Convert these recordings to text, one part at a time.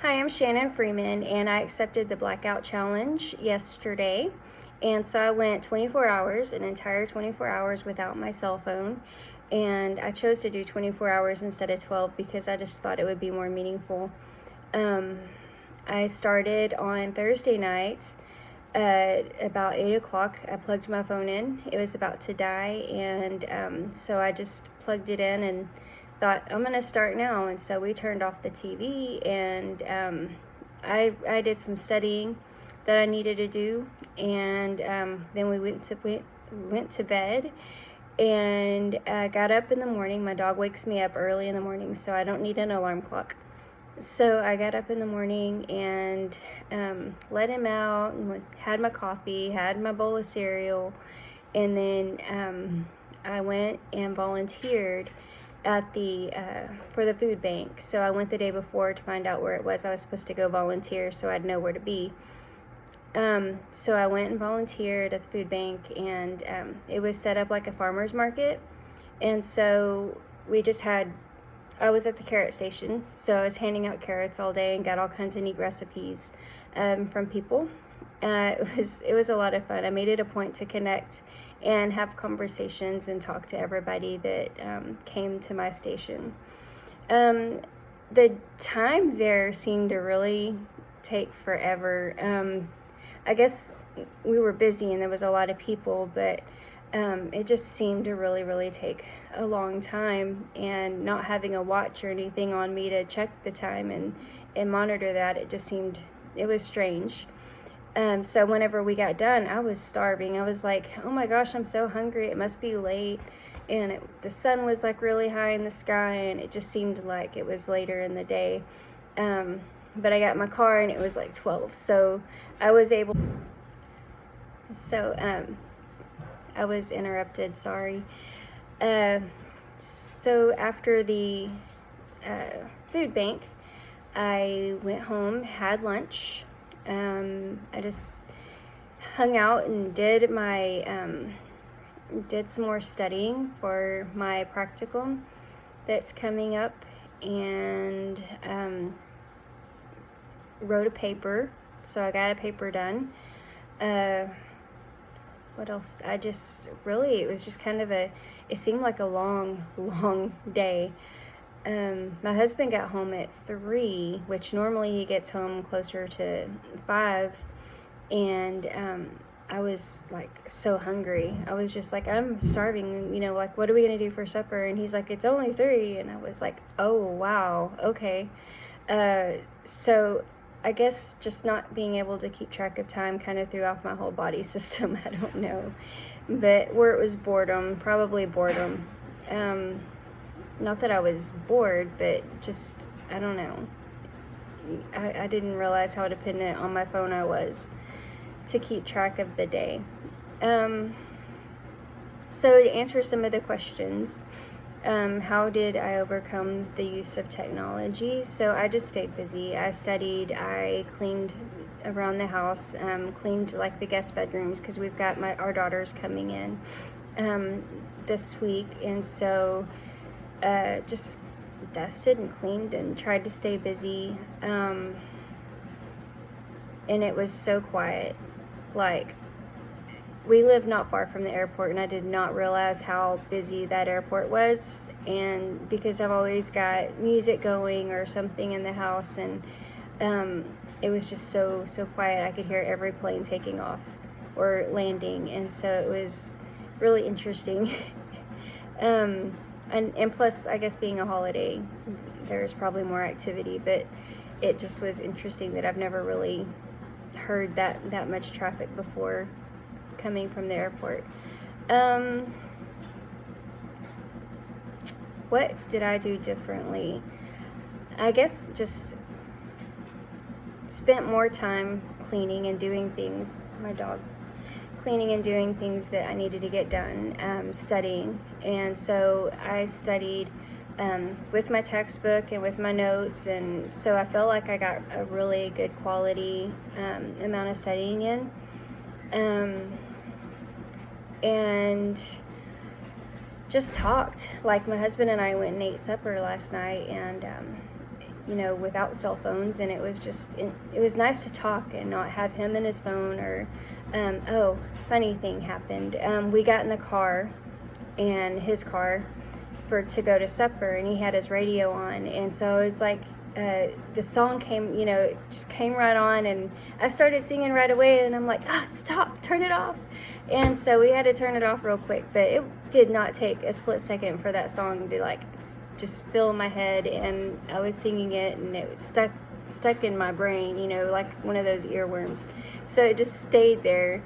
Hi, I'm Shannon Freeman, and I accepted the Blackout Challenge yesterday. And so I went 24 hours, an entire 24 hours without my cell phone. And I chose to do 24 hours instead of 12 because I just thought it would be more meaningful. I started on Thursday night at about 8 o'clock. I plugged my phone in. It was about to die, and so I just plugged it in and thought, I'm going to start now. And so we turned off the TV, and I did some studying that I needed to do, and then we went to bed, and got up in the morning. My dog wakes me up early in the morning, so I don't need an alarm clock. So I got up in the morning and let him out and had my coffee, had my bowl of cereal, and then I went and volunteered at the for the food bank. So I went the day before to find out where it was I was supposed to go volunteer, so I'd know where to be. So I went and volunteered at the food bank, and it was set up like a farmer's market, and so I was at the carrot station, so I was handing out carrots all day and got all kinds of neat recipes from people. It was a lot of fun. I made it a point to connect and have conversations and talk to everybody that came to my station. The time there seemed to really take forever. I guess we were busy and there was a lot of people, but it just seemed to really, really take a long time, and not having a watch or anything on me to check the time and monitor that, it was strange. So whenever we got done, I was starving. I was like, oh my gosh, I'm so hungry. It must be late. And the sun was like really high in the sky, and it just seemed like it was later in the day. But I got in my car and it was like 12. So I was interrupted, sorry. So after the food bank, I went home, had lunch. I just hung out and did some more studying for my practicum that's coming up, and wrote a paper. So I got a paper done. What else? It was just kind of it seemed like a long day. My husband got home at 3, which normally he gets home closer to 5, and I was like so hungry. I was just like, I'm starving, like, what are we gonna do for supper? And he's like, it's only 3, and I was like, oh wow, okay. So I guess just not being able to keep track of time kind of threw off my whole body system. I don't know, but where it was probably boredom. Not that I was bored, but just, I don't know. I didn't realize how dependent on my phone I was to keep track of the day. So to answer some of the questions, how did I overcome the use of technology? So I just stayed busy. I studied, I cleaned around the house, cleaned like the guest bedrooms, because we've got our daughters coming in this week, and so just dusted and cleaned and tried to stay busy. And it was so quiet. Like, we live not far from the airport, and I did not realize how busy that airport was. And because I've always got music going or something in the house, and it was just so quiet. I could hear every plane taking off or landing, and so it was really interesting. And plus, I guess being a holiday, there's probably more activity, but it just was interesting that I've never really heard that much traffic before coming from the airport. What did I do differently? I guess just spent more time cleaning and doing things, cleaning and doing things that I needed to get done, studying. And so I studied with my textbook and with my notes, and so I felt like I got a really good quality amount of studying in. And just talked. Like, my husband and I went and ate supper last night, and without cell phones, and it was nice to talk and not have him in his phone. Or oh, funny thing happened. We got in the car, and his car, to go to supper, and he had his radio on, and so it was like the song came, it just came right on, and I started singing right away, and I'm like, stop, turn it off. And so we had to turn it off real quick, but it did not take a split second for that song to like just fill my head, and I was singing it, and it was stuck in my brain, like one of those earworms. So it just stayed there,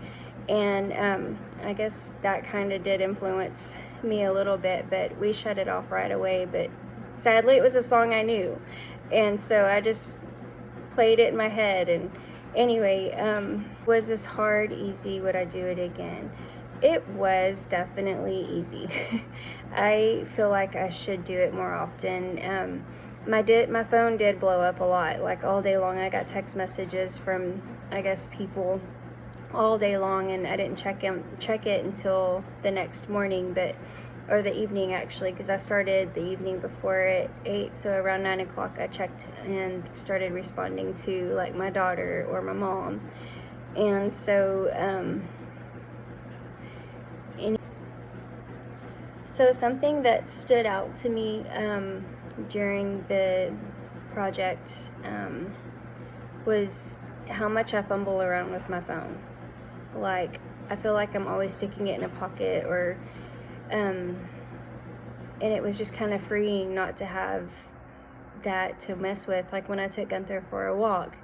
and I guess that kind of did influence me a little bit, but we shut it off right away. But sadly, it was a song I knew, and so I just played it in my head. And anyway, was this hard, easy? Would I do it again? It was definitely easy. I feel like I should do it more often. My phone did blow up a lot, like all day long. I got text messages from, I guess, people all day long, and I didn't check it until the next morning, or the evening actually, because I started the evening before at 8, so around 9 o'clock I checked and started responding to like my daughter or my mom. And so something that stood out to me during the project was how much I fumble around with my phone. Like, I feel like I'm always sticking it in a pocket, or and it was just kind of freeing not to have that to mess with. Like when I took Gunther for a walk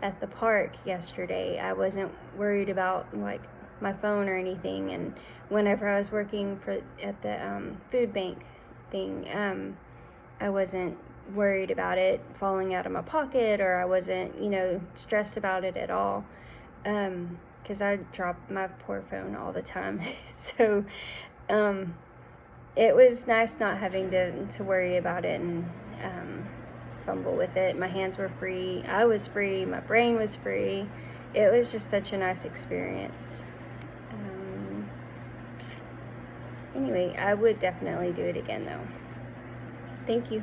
at the park yesterday, I wasn't worried about like my phone or anything. And whenever I was working at the food bank thing, I wasn't worried about it falling out of my pocket, or I wasn't stressed about it at all, because I drop my poor phone all the time. So it was nice not having to worry about it and fumble with it. My hands were free, I was free, my brain was free. It was just such a nice experience. Anyway, I would definitely do it again though. Thank you.